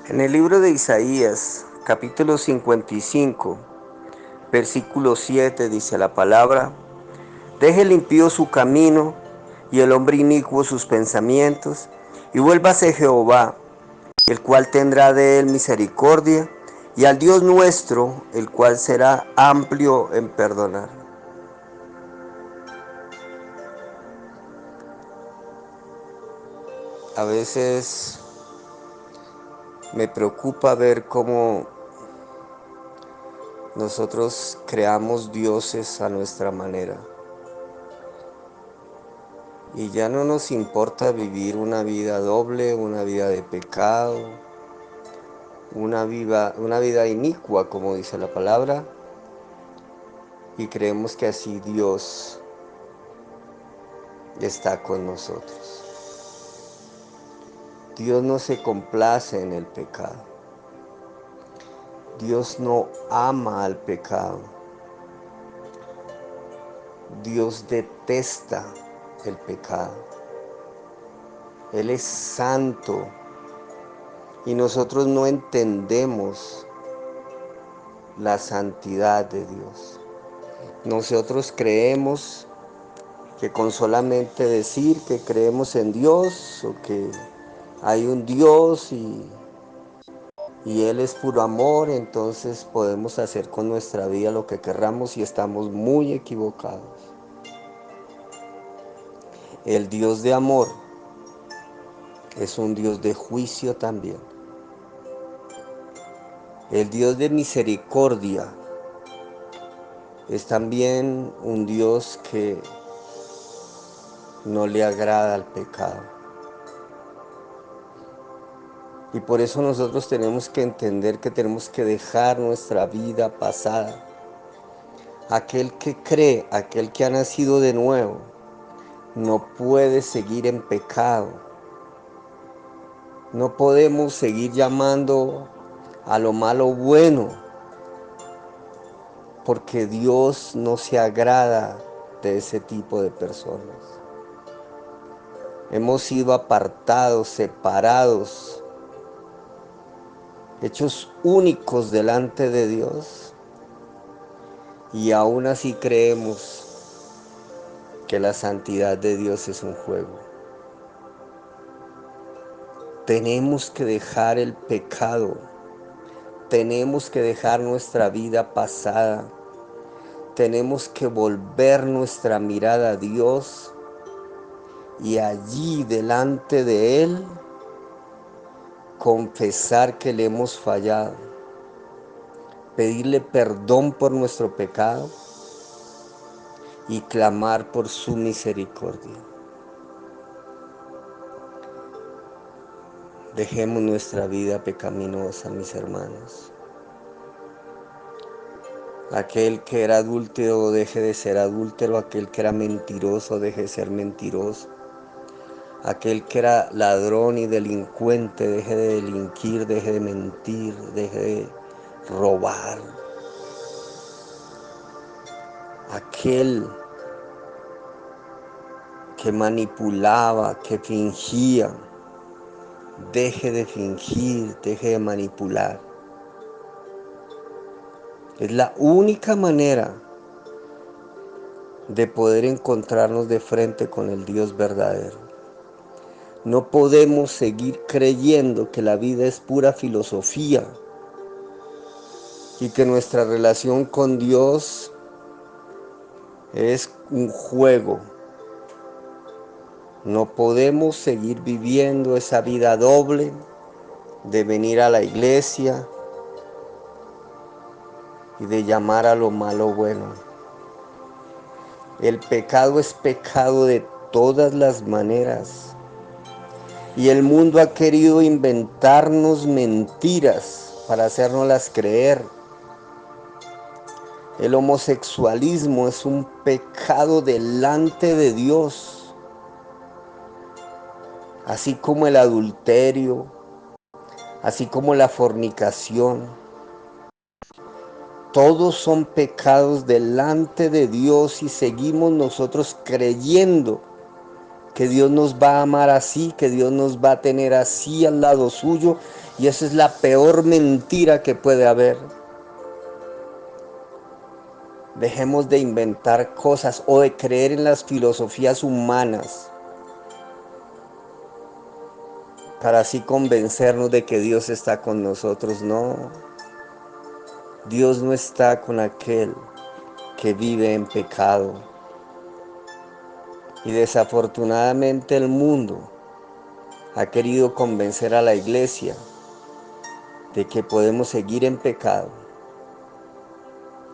En el libro de Isaías, capítulo 55, versículo 7, dice la palabra: Deje el impío su camino y el hombre inicuo sus pensamientos, y vuélvase Jehová, el cual tendrá de él misericordia, y al Dios nuestro, el cual será amplio en perdonar. A veces me preocupa ver cómo nosotros creamos dioses a nuestra manera. Y ya no nos importa vivir una vida doble, una vida de pecado, una vida inicua, como dice la palabra, y creemos que así Dios está con nosotros. Dios no se complace en el pecado. Dios no ama al pecado. Dios detesta el pecado. Él es santo y nosotros no entendemos la santidad de Dios. Nosotros creemos que con solamente decir que creemos en Dios o que hay un Dios y Él es puro amor, entonces podemos hacer con nuestra vida lo que querramos y estamos muy equivocados. El Dios de amor es un Dios de juicio también. El Dios de misericordia es también un Dios que no le agrada al pecado. Y por eso nosotros tenemos que entender que tenemos que dejar nuestra vida pasada. Aquel que cree, aquel que ha nacido de nuevo, no puede seguir en pecado. No podemos seguir llamando a lo malo bueno, porque Dios no se agrada de ese tipo de personas. Hemos sido apartados, separados, hechos únicos delante de Dios, y aún así creemos que la santidad de Dios es un juego. Tenemos que dejar el pecado, tenemos que dejar nuestra vida pasada, tenemos que volver nuestra mirada a Dios y allí delante de Él confesar que le hemos fallado, pedirle perdón por nuestro pecado y clamar por su misericordia. Dejemos nuestra vida pecaminosa, mis hermanos. Aquel que era adúltero deje de ser adúltero, aquel que era mentiroso deje de ser mentiroso, aquel que era ladrón y delincuente deje de delinquir, deje de mentir, deje de robar. Aquel que manipulaba, que fingía, deje de fingir, deje de manipular. Es la única manera de poder encontrarnos de frente con el Dios verdadero. No podemos seguir creyendo que la vida es pura filosofía y que nuestra relación con Dios es un juego. No podemos seguir viviendo esa vida doble de venir a la iglesia y de llamar a lo malo bueno. El pecado es pecado de todas las maneras. Y el mundo ha querido inventarnos mentiras para hacérnoslas creer. El homosexualismo es un pecado delante de Dios, así como el adulterio, así como la fornicación. Todos son pecados delante de Dios y seguimos nosotros creyendo que Dios nos va a amar así, que Dios nos va a tener así al lado suyo Y esa es la peor mentira que puede haber. Dejemos de inventar cosas o de creer en las filosofías humanas para así convencernos de que Dios está con nosotros. No, Dios no está con aquel que vive en pecado. Y desafortunadamente el mundo ha querido convencer a la iglesia de que podemos seguir en pecado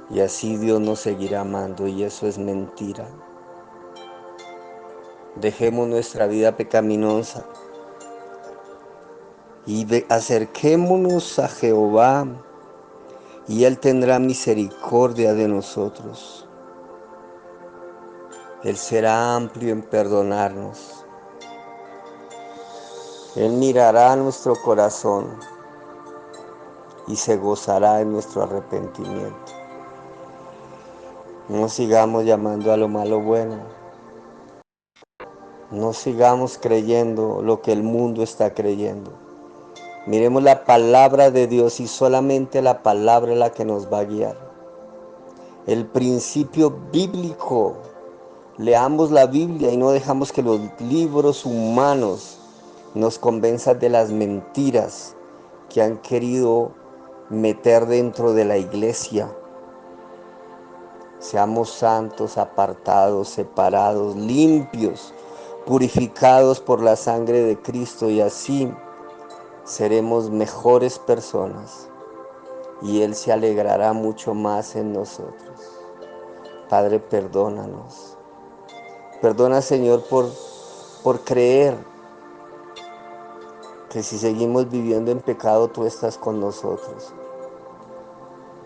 y así Dios nos seguirá amando, y eso es mentira. Dejemos nuestra vida pecaminosa y acerquémonos a Jehová y Él tendrá misericordia de nosotros. Él será amplio en perdonarnos. Él mirará a nuestro corazón y se gozará en nuestro arrepentimiento. No sigamos llamando a lo malo bueno. No sigamos creyendo lo que el mundo está creyendo. Miremos la palabra de Dios y solamente la palabra es la que nos va a guiar. El principio bíblico. Leamos la Biblia y no dejamos que los libros humanos nos convenzan de las mentiras que han querido meter dentro de la iglesia. Seamos santos, apartados, separados, limpios, purificados por la sangre de Cristo, y así seremos mejores personas y Él se alegrará mucho más en nosotros. Padre, perdónanos. Perdona, Señor, por creer que si seguimos viviendo en pecado, tú estás con nosotros.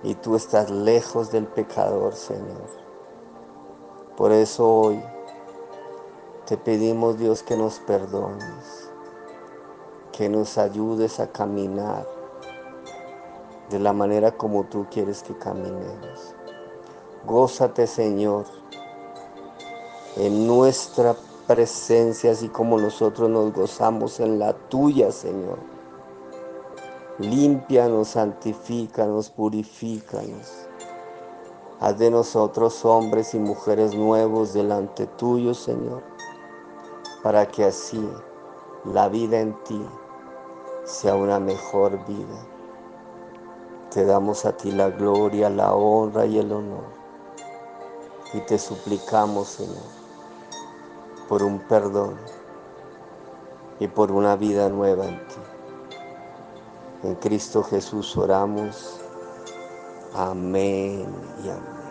Y tú estás lejos del pecador, Señor. Por eso hoy te pedimos, Dios, que nos perdones, que nos ayudes a caminar de la manera como tú quieres que caminemos. Gózate, Señor, en nuestra presencia, así como nosotros nos gozamos en la tuya, Señor. Límpianos, santifícanos, purifícanos. Haz de nosotros hombres y mujeres nuevos delante tuyo, Señor, para que así la vida en ti sea una mejor vida. Te damos a ti la gloria, la honra y el honor. Y te suplicamos, Señor, por un perdón y por una vida nueva en ti. En Cristo Jesús oramos. Amén y amén.